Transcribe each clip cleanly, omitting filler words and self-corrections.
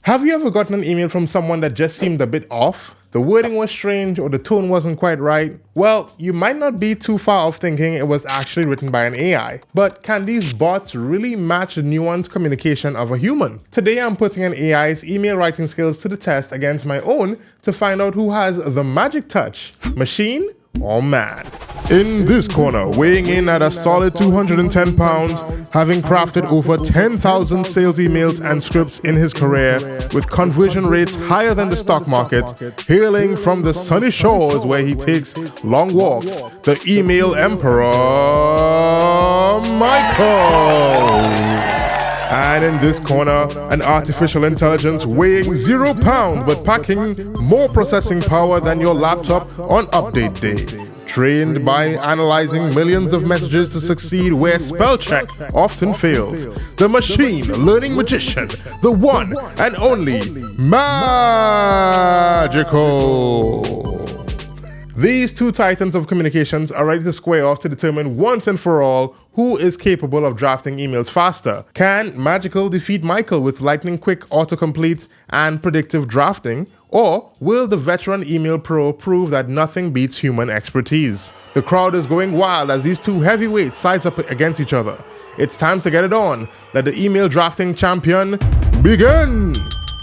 Have you ever gotten an email from someone that just seemed a bit off? The wording was strange or the tone wasn't quite right? Well, you might not be too far off thinking it was actually written by an AI. But can these bots really match the nuanced communication of a human? Today I'm putting an AI's email writing skills to the test against my own to find out who has the magic touch, machine or man. In this corner, weighing in at a solid 210 pounds, having crafted over 10,000 sales emails and scripts in his career, with conversion rates higher than the stock market, hailing from the sunny shores where he takes long walks, the email emperor, Michael. And in this corner, an artificial intelligence weighing 0 pounds but packing more processing power than your laptop on update day. Trained by analyzing millions of messages to succeed where spell check often fails. The machine learning magician, the one and only Magical. These two titans of communications are ready to square off to determine once and for all who is capable of drafting emails faster. Can Magical defeat Michael with lightning-quick autocompletes and predictive drafting? Or will the veteran email pro prove that nothing beats human expertise? The crowd is going wild as these two heavyweights size up against each other. It's time to get it on. Let the email drafting champion begin!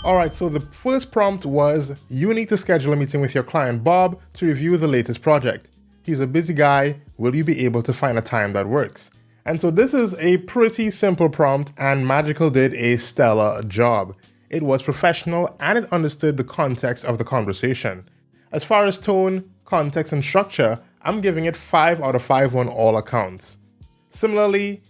Alright, so the first prompt was, you need to schedule a meeting with your client Bob to review the latest project. He's a busy guy, will you be able to find a time that works? And so this is a pretty simple prompt and Magical did a stellar job. It was professional and it understood the context of the conversation. As far as tone, context and structure, I'm giving it 5 out of 5 on all accounts. Similarly,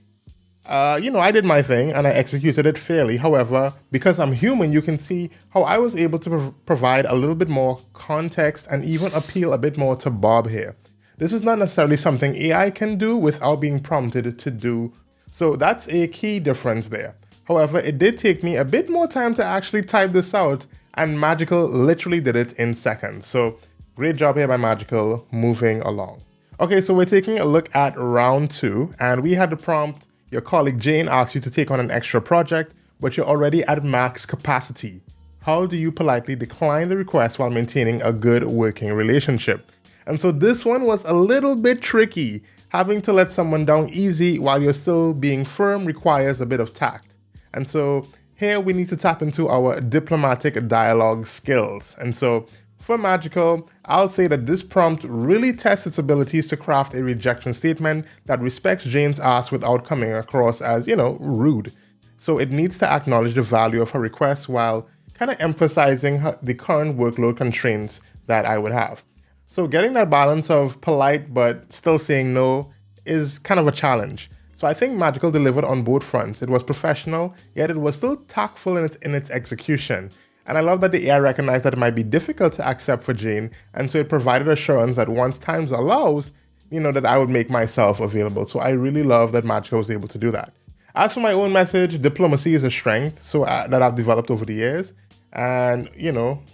I did my thing and I executed it fairly. However, because I'm human, you can see how I was able to provide a little bit more context and even appeal a bit more to Bob here. This is not necessarily something AI can do without being prompted to do. So that's a key difference there. However, it did take me a bit more time to actually type this out and Magical literally did it in seconds. So great job here by Magical, moving along. Okay, so we're taking a look at round 2 and we had the prompt. Your colleague Jane asks you to take on an extra project, but you're already at max capacity. How do you politely decline the request while maintaining a good working relationship? And so this one was a little bit tricky. Having to let someone down easy while you're still being firm requires a bit of tact. And so here we need to tap into our diplomatic dialogue skills. And so for Magical, I'll say that this prompt really tests its abilities to craft a rejection statement that respects Jane's ask without coming across as, rude. So it needs to acknowledge the value of her request while kind of emphasizing the current workload constraints that I would have. So getting that balance of polite but still saying no is kind of a challenge. So I think Magical delivered on both fronts. It was professional, yet it was still tactful in its execution. And I love that the AI recognized that it might be difficult to accept for Jane, and so it provided assurance that once time allows, that I would make myself available. So I really love that Magical was able to do that. As for my own message, diplomacy is a strength that I've developed over the years, and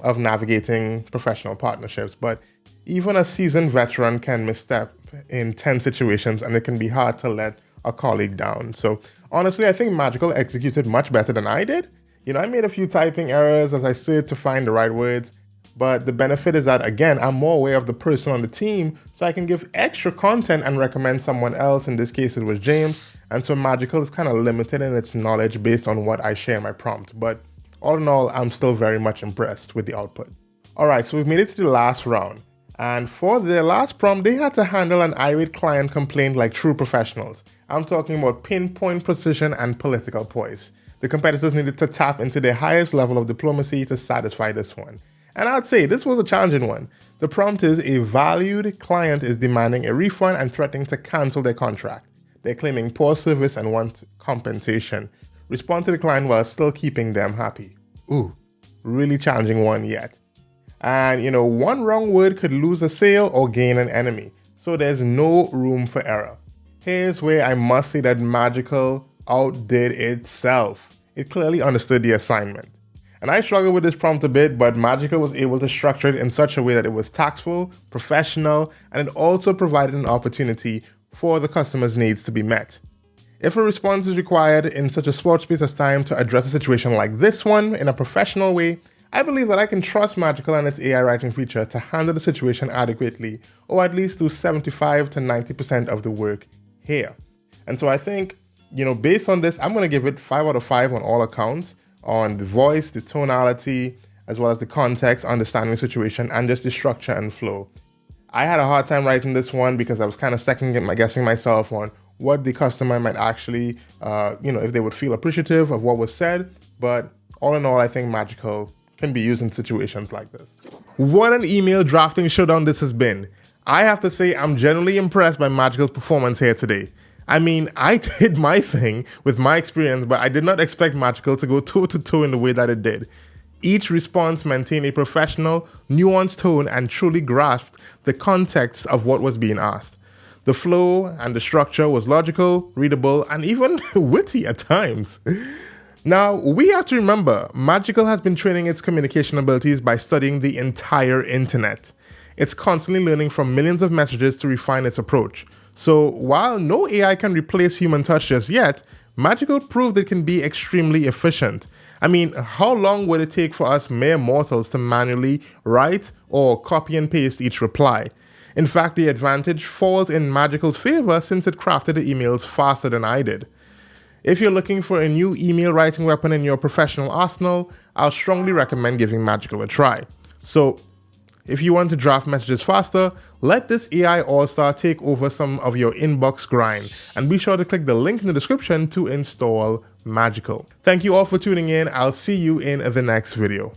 of navigating professional partnerships. But even a seasoned veteran can misstep in tense situations, and it can be hard to let a colleague down. So honestly, I think Magical executed much better than I did. I made a few typing errors as I sit to find the right words, but the benefit is that, again, I'm more aware of the person on the team, so I can give extra content and recommend someone else. In this case, it was James, and so Magical is kind of limited in its knowledge based on what I share in my prompt, but all in all, I'm still very much impressed with the output. All right, so we've made it to the last round, and for their last prompt, they had to handle an irate client complaint like true professionals. I'm talking about pinpoint precision and political poise. The competitors needed to tap into their highest level of diplomacy to satisfy this one. And I'd say this was a challenging one. The prompt is a valued client is demanding a refund and threatening to cancel their contract. They're claiming poor service and want compensation. Respond to the client while still keeping them happy. Ooh, really challenging one yet. And one wrong word could lose a sale or gain an enemy. So there's no room for error. Here's where I must say that Magical outdid itself. It clearly understood the assignment. And I struggled with this prompt a bit, but Magical was able to structure it in such a way that it was tactful, professional, and it also provided an opportunity for the customer's needs to be met. If a response is required in such a short space of time to address a situation like this one in a professional way, I believe that I can trust Magical and its AI writing feature to handle the situation adequately, or at least do 75 to 90% of the work here. And so I think, based on this, I'm going to give it 5 out of 5 on all accounts, on the voice, the tonality, as well as the context, understanding the situation, and just the structure and flow. I had a hard time writing this one because I was kind of second-guessing myself on what the customer might actually, if they would feel appreciative of what was said. But all in all, I think Magical can be used in situations like this. What an email drafting showdown this has been. I have to say I'm genuinely impressed by Magical's performance here today. I mean, I did my thing with my experience, but I did not expect Magical to go toe-to-toe in the way that it did. Each response maintained a professional, nuanced tone and truly grasped the context of what was being asked. The flow and the structure was logical, readable, and even witty at times. Now, we have to remember, Magical has been training its communication abilities by studying the entire internet. It's constantly learning from millions of messages to refine its approach. So, while no AI can replace human touch just yet, Magical proved it can be extremely efficient. I mean, how long would it take for us mere mortals to manually write or copy and paste each reply? In fact, the advantage falls in Magical's favor since it crafted the emails faster than I did. If you're looking for a new email writing weapon in your professional arsenal, I'll strongly recommend giving Magical a try. So, if you want to draft messages faster, let this AI all-star take over some of your inbox grind, and be sure to click the link in the description to install Magical. Thank you all for tuning in. I'll see you in the next video.